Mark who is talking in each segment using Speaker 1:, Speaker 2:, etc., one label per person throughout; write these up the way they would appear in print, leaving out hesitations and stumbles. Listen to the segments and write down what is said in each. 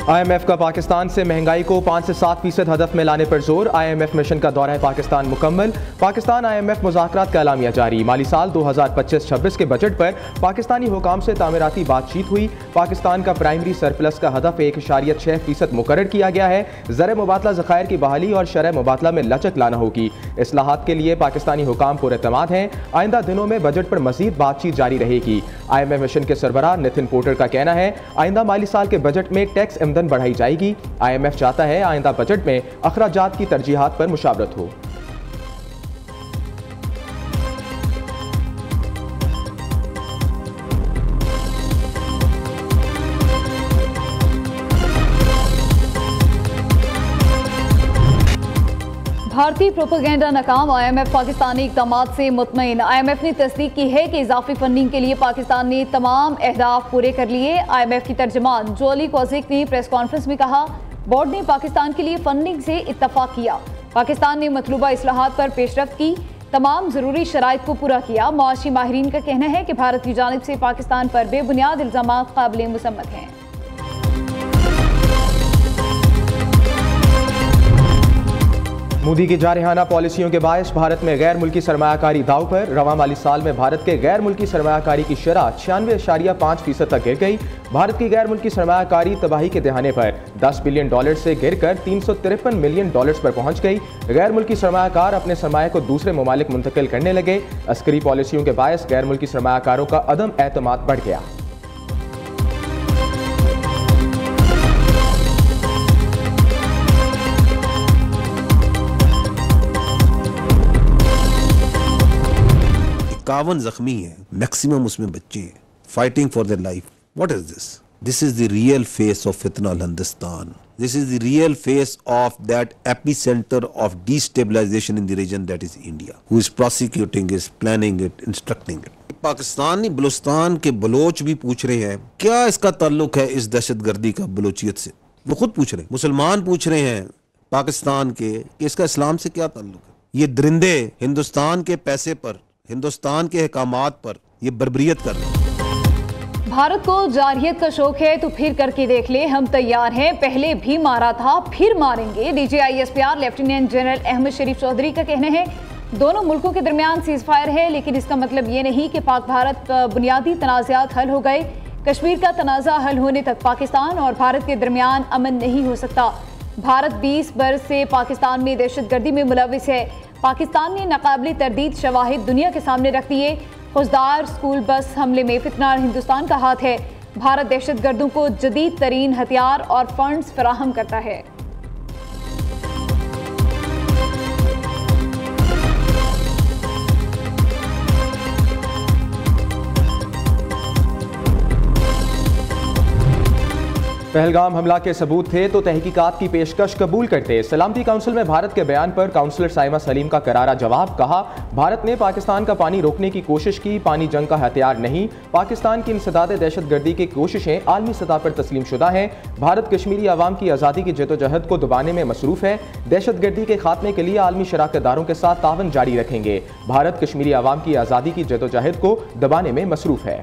Speaker 1: IMF का पाकिस्तान से महंगाई को 5 से 7% हदफ में लाने पर जोर। IMF मिशन का दौरा पाकिस्तान मुकम्मल। पाकिस्तान IMF मुज़ाकरात का एलामिया जारी। माली साल 2025-26 के बजट पर पाकिस्तानी हुकाम से तामीराती बातचीत हुई। पाकिस्तान का प्राइमरी सरप्लस का हदफ 1.6% मुकर्रर किया गया है। ज़र मुबादला ज़खायर की बहाली और शरह मुबादला में लचक लाना होगी। इस्लाहात के लिए पाकिस्तानी हुकाम पुरएतमाद हैं। आइंदा दिनों में बजट पर मज़ीद बातचीत जारी रहेगी। IMF मिशन के सरबराह नितिन पोर्टर का कहना है आइंदा माली साल के बजट में टैक्स आमदन बढ़ाई जाएगी। IMF चाहता है आइंदा बजट में अखराजात की तरजीहात पर मुशावरत हो।
Speaker 2: भारतीय प्रोपेगेंडा नाकाम। IMF पाकिस्तानी इक़दामात से मुतमईन। IMF ने तस्दीक की है कि इजाफी फंडिंग के लिए पाकिस्तान ने तमाम अहदाफ पूरे कर लिए। IMF की तर्जमान जोली कोजिक ने प्रेस कॉन्फ्रेंस में कहा बोर्ड ने पाकिस्तान के लिए फंडिंग से इत्तफाक किया। पाकिस्तान ने मतलूबा इस्लाहात पर पेशरफ्त की, तमाम ज़रूरी शराइत को पूरा किया। मुआशी माहिरीन का कहना है कि भारत की जानिब से पाकिस्तान पर बेबुनियाद इल्ज़ामात काबिल मुसम्मत हैं।
Speaker 1: मोदी की जारहाना पॉलिसियों के बायस भारत में गैर मुल्की सरमायाकारी दाव पर। रवां माली साल में भारत के गैर मुल्की सरमायाकारी की शरह 96.5% तक गिर गई। भारत की गैर मुल्की सरमायाकारी तबाही के दहाने पर $10 बिलियन से गिरकर $353 मिलियन पर पहुंच गई। गैर मुल्की सरमायाकार अपने सरमाए को दूसरे ममालिक मुंतकिल करने लगे। अस्करी पॉलिसियों के बायस गैर मुल्की सरमायाकारों का अदम एतमाद बढ़ गया।
Speaker 3: कावन जख्मी है, मैक्सिमम उसमें बच्चे हैं fighting for their life. What is this? This is the real face of फितना Hindustan. This is the real face of that epicentre of destabilisation in the region that is India, who is prosecuting it, planning it, instructing it. Pakistani Balochistan के बलोच भी पूछ रहे हैं क्या इसका ताल्लुक है इस दहशतगर्दी का बलूचियत से। वो खुद पूछ रहे हैं, मुसलमान पूछ रहे हैं पाकिस्तान के कि इसका इस्लाम से क्या ताल्लुक है। ये दरिंदे हिंदुस्तान के पैसे पर, हिंदुस्तान के अहकामात पर ये बर्बरियत कर रहे हैं।
Speaker 2: भारत को जारहियत का शौक है तो फिर करके देख ले, हम तैयार हैं, पहले भी मारा था फिर मारेंगे। DGISPR लेफ्टिनेंट जनरल अहमद शरीफ चौधरी का कहना है दोनों मुल्कों के दरमियान सीज फायर है, लेकिन इसका मतलब ये नहीं कि पाक भारत बुनियादी तनाज़ात हल हो गए। कश्मीर का तनाज़ा हल होने तक पाकिस्तान और भारत के दरमियान अमन नहीं हो सकता। भारत 20 बरस से पाकिस्तान में दहशतगर्दी में मुलविस है। पाकिस्तान ने नाकाबिल तरदीद शवाहिद दुनिया के सामने रख दिए। खुजदार स्कूल बस हमले में फितना हिंदुस्तान का हाथ है। भारत दहशतगर्दों को जदीद तरीन हथियार और फंड्स फराहम करता है।
Speaker 1: पहलगाम हमला के सबूत थे तो तहकीकात की पेशकश कबूल करते। सलामती काउंसिल में भारत के बयान पर काउंसलर साइमा सलीम का करारा जवाब। कहा भारत ने पाकिस्तान का पानी रोकने की कोशिश की, पानी जंग का हथियार नहीं। पाकिस्तान की इंसदाद दहशतगर्दी की कोशिशें आलमी सतह पर तस्लीम शुदा हैं। भारत कश्मीरी आवाम की आज़ादी की जदोजहद को दबाने में मसरूफ़ है। दहशतगर्दी के खात्मे के लिए आलमी शराकतदारों के साथ तावन जारी रखेंगे। भारत कश्मीरी आवाम की आज़ादी की जदोजहद को दबाने में मसरूफ़ है।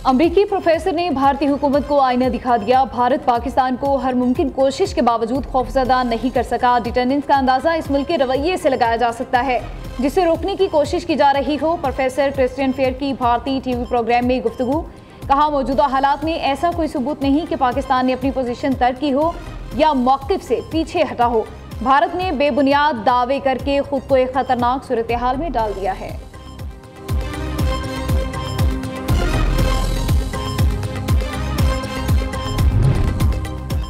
Speaker 2: अमरीकी प्रोफेसर ने भारतीय हुकूमत को आईना दिखा दिया। भारत पाकिस्तान को हर मुमकिन कोशिश के बावजूद खौफजदा नहीं कर सका। डिटेंडेंस का अंदाजा इस मुल्क के रवैये से लगाया जा सकता है जिसे रोकने की कोशिश की जा रही हो। प्रोफेसर क्रिस्टियन फेयर की भारतीय TV प्रोग्राम में गुफ्तगू। कहा मौजूदा हालात में ऐसा कोई सबूत नहीं कि पाकिस्तान ने अपनी पोजीशन तर्क की हो या मौक़िफ़ से पीछे हटा हो। भारत ने बेबुनियाद दावे करके खुद को एक खतरनाक सूरत हाल में डाल दिया है।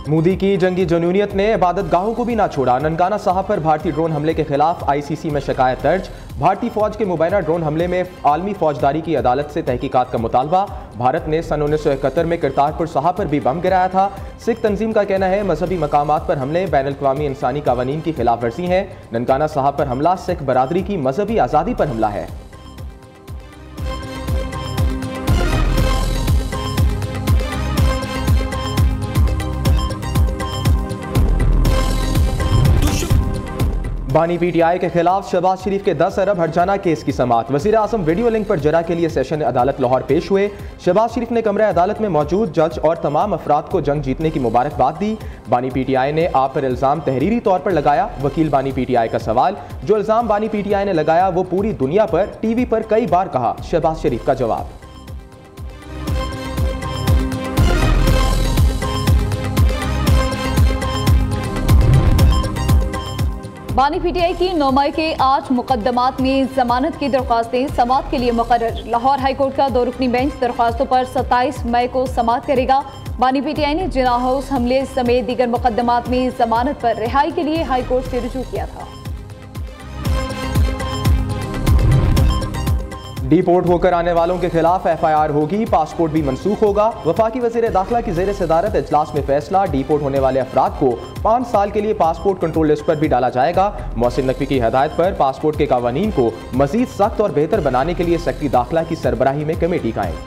Speaker 1: मोदी की जंगी जनूनियत ने इबादत गाहों को भी ना छोड़ा। ननकाना साहब पर भारतीय ड्रोन हमले के खिलाफ ICC में शिकायत दर्ज। भारतीय फौज के मुबैना ड्रोन हमले में आलमी फौजदारी की अदालत से तहकीकात का मुतालबा। भारत ने सन 1971 में करतारपुर साहब पर भी बम गिराया था। सिख तंजीम का कहना है मजहबी मकामात पर हमले बैनुल-अक़वामी इंसानी कानून की खिलाफ वर्जी है। ननकाना साहब पर हमला सिख बरादरी की मजहबी आज़ादी पर हमला है। बानी पीटीआई के खिलाफ शहबाज शरीफ के 10 अरब हर्जाना केस की समाअत। वज़ीर आज़म वीडियो लिंक पर जरा के लिए सेशन अदालत लाहौर पेश हुए। शहबाज शरीफ ने कमरे अदालत में मौजूद जज और तमाम अफराद को जंग जीतने की मुबारकबाद दी। बानी पीटीआई ने आप पर इल्ज़ाम तहरीरी तौर पर लगाया। वकील बानी पीटीआई का सवाल, जो इल्ज़ाम बानी पीटीआई ने लगाया वो पूरी दुनिया पर टीवी पर कई बार कहा। शहबाज शरीफ का जवाब,
Speaker 2: बानी पीटीआई की 9 मई के 8 मुकदमात में जमानत की दरख्वास्तें समाअत के लिए मुकर्रर। लाहौर हाईकोर्ट का 2 रुकनी बेंच दरख्वास्तों पर 27 मई को समाअत करेगा। बानी पीटीआई ने जिना हाउस हमले समेत दीगर मुकदमात में जमानत पर रिहाई के लिए हाईकोर्ट से रुजू किया था।
Speaker 1: डिपोर्ट होकर आने वालों के खिलाफ FIR होगी, पासपोर्ट भी मनसूख होगा। वफाकी वज़ीर दाखिला की ज़ेर सदारत इजलास में फैसला, डिपोर्ट होने वाले अफराद को 5 साल के लिए पासपोर्ट कंट्रोल लिस्ट पर भी डाला जाएगा। मोहसिन नकवी की हदायत पर पासपोर्ट के कानून को मजीद सख्त और बेहतर बनाने के लिए सेक्रेटरी दाखिला की सरबराही में कमेटी कायम।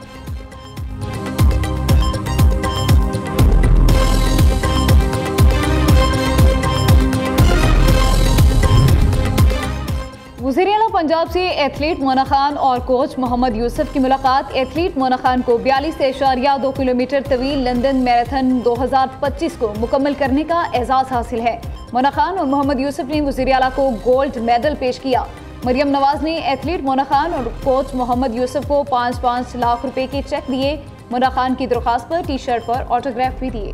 Speaker 2: वज़ीर-ए-आला पंजाब से एथलीट मोना खान और कोच मोहम्मद यूसुफ की मुलाकात। एथलीट मोना खान को 42.2 किलोमीटर तवील लंदन मैराथन 2025 को मुकम्मल करने का एजाज़ हासिल है। मोना खान और मोहम्मद यूसुफ ने वज़ीर-ए-आला को गोल्ड मेडल पेश किया। मरियम नवाज ने एथलीट मोना खान और कोच मोहम्मद यूसुफ को 5-5 लाख रुपए के चेक दिए। मोना खान की दरख्वास्त पर टी शर्ट पर ऑटोग्राफ भी दिए।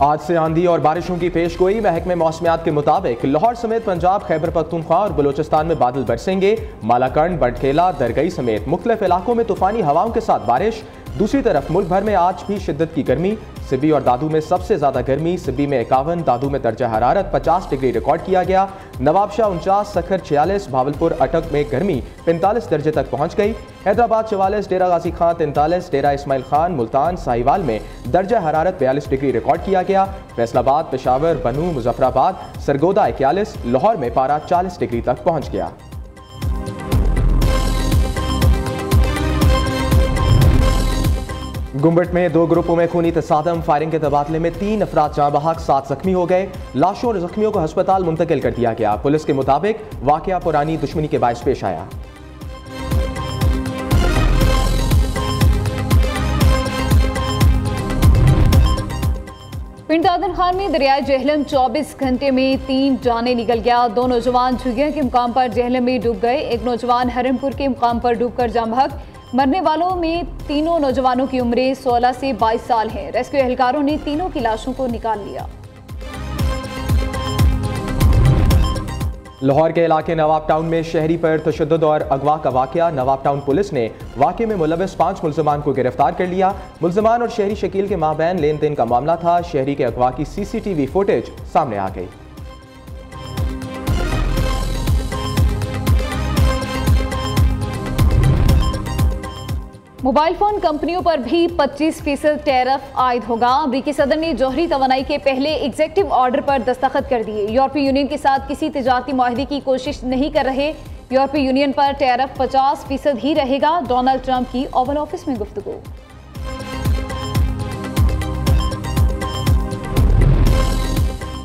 Speaker 1: आज से आंधी और बारिशों की पेशगोई। महकमे मौसमियात के मुताबिक लाहौर समेत पंजाब, खैबर पख्तूनख्वा और बलोचिस्तान में बादल बरसेंगे। मालाकंड, बटखेला, दरगई समेत मुख्तलिफ इलाकों में तूफानी हवाओं के साथ बारिश। दूसरी तरफ मुल्क भर में आज भी शिद्दत की गर्मी। सिब्बी और दादू में सबसे ज्यादा गर्मी। सिब्बी में 51, दादू में दर्जा हरारत 50 डिग्री रिकॉर्ड किया गया। नवाबशाह 49, सखर 46, भावलपुर अटक में गर्मी 45 दर्जे तक पहुंच गई। हैदराबाद 44, डेरा गाजी खान 43, डेरा इस्माइल खान, मुल्तान, साहिवाल में दर्जा हरारत 42 डिग्री रिकॉर्ड किया गया। फैसलाबाद, पेशावर, बनू, मुजफ्फराबाद, सरगोदा 41, लाहौर में पारा 40 डिग्री तक पहुंच गया। गुम्बट में 2 ग्रुपों में खूनी तसादम, फायरिंग के तबादले में 3 अफराद जाँ बहक, 7 जख्मी हो गए। लाशों और जख्मियों को अस्पताल मुंतकिल कर दिया गया। पुलिस के मुताबिक वाकया पुरानी दुश्मनी के बायस पेश आया।
Speaker 2: पिंड दादन खान में दरियाए जेहलम 24 घंटे में 3 जाने निकल गया। 2 नौजवान झुगिया के मुकाम पर जेहलम में डूब गए। एक नौजवान हरमपुर के मुकाम पर डूबकर जाँ बहक। मरने वालों में तीनों नौजवानों की उम्रें 16 से 22 साल हैं। रेस्क्यू एहलकारों ने तीनों की लाशों को निकाल लिया।
Speaker 1: लाहौर के इलाके नवाब टाउन में शहरी पर तशद्दुद और अगवा का वाकया। नवाब टाउन पुलिस ने वाकये में मुलविस 5 मुल्ज़मान को गिरफ्तार कर लिया। मुल्ज़मान और शहरी शकील के माबैन लेन देन का मामला था। शहरी के अगवा की CCTV फुटेज सामने आ गई।
Speaker 2: मोबाइल फोन कंपनियों पर भी 25% टैरिफ आयद होगा। अमरीकी सदर ने जौहरी तवानाई के पहले एग्जेक्टिव ऑर्डर पर दस्तखत कर दिए। यूरोपीय यूनियन के साथ किसी तिजारती मुआहदे की कोशिश नहीं कर रहे। यूरोपीय यूनियन पर टैरिफ 50% ही रहेगा। डोनाल्ड ट्रंप की ओवल ऑफिस में गुफ्तगू।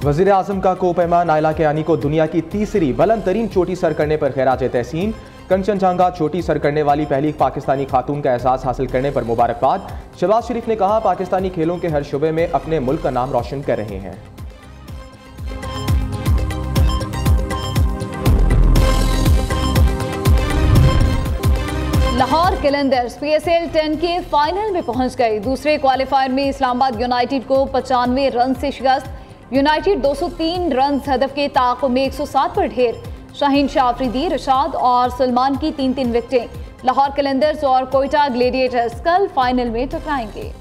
Speaker 1: वज़ीर आज़म का कोपैमा नायला कियानी को दुनिया की तीसरी बुलंद तरीन चोटी सर करने पर खैराज तहसीन। कंचनजंगा चोटी सर करने वाली पहली पाकिस्तानी खातून का एहसास हासिल करने पर मुबारकबाद। शहबाज शरीफ ने कहा, पाकिस्तानी खेलों के हर शुबे में अपने मुल्क का नाम रोशन कर रहे हैं।
Speaker 2: लाहौर कलंदर्स PSL 10 के फाइनल में पहुंच गए। दूसरे क्वालिफायर में इस्लामाबाद यूनाइटेड को 95 रन से शिकस्त। यूनाइटेड 203 रन हदफ के ताक़ुब में 107 पर ढेर। शाहीन शाह अफरीदी, रशाद और सलमान की 3-3 विकेटें। लाहौर कलंदर्स और कोयटा ग्लेडिएटर्स कल फाइनल में टकराएंगे।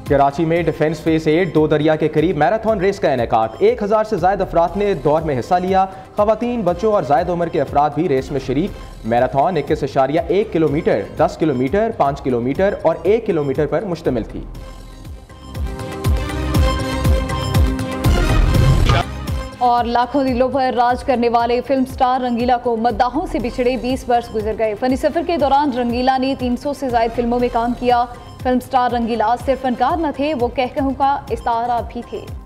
Speaker 1: कराची में डिफेंस फेस 8 दो दरिया के करीब मैराथन रेस का इनेकाद। 1000 से ज्यादा अफराद ने दौड़ में हिस्सा लिया। खवातीन, बच्चों और जायद उम्र के अफराद भी रेस में शरीक। मैराथन 21.1 किलोमीटर, 10 किलोमीटर, 5 किलोमीटर और 1 किलोमीटर पर मुश्तमिल थी।
Speaker 2: और लाखों दिलों पर राज करने वाले फिल्म स्टार रंगीला को मद्दाहों से बिछड़े 20 वर्ष गुजर गए। फनी सफर के दौरान रंगीला ने 300 से ज्यादा फिल्मों में काम किया। फिल्म स्टार रंगीला सिर्फ फनकार न थे, वो कहकहों का इस्तारा भी थे।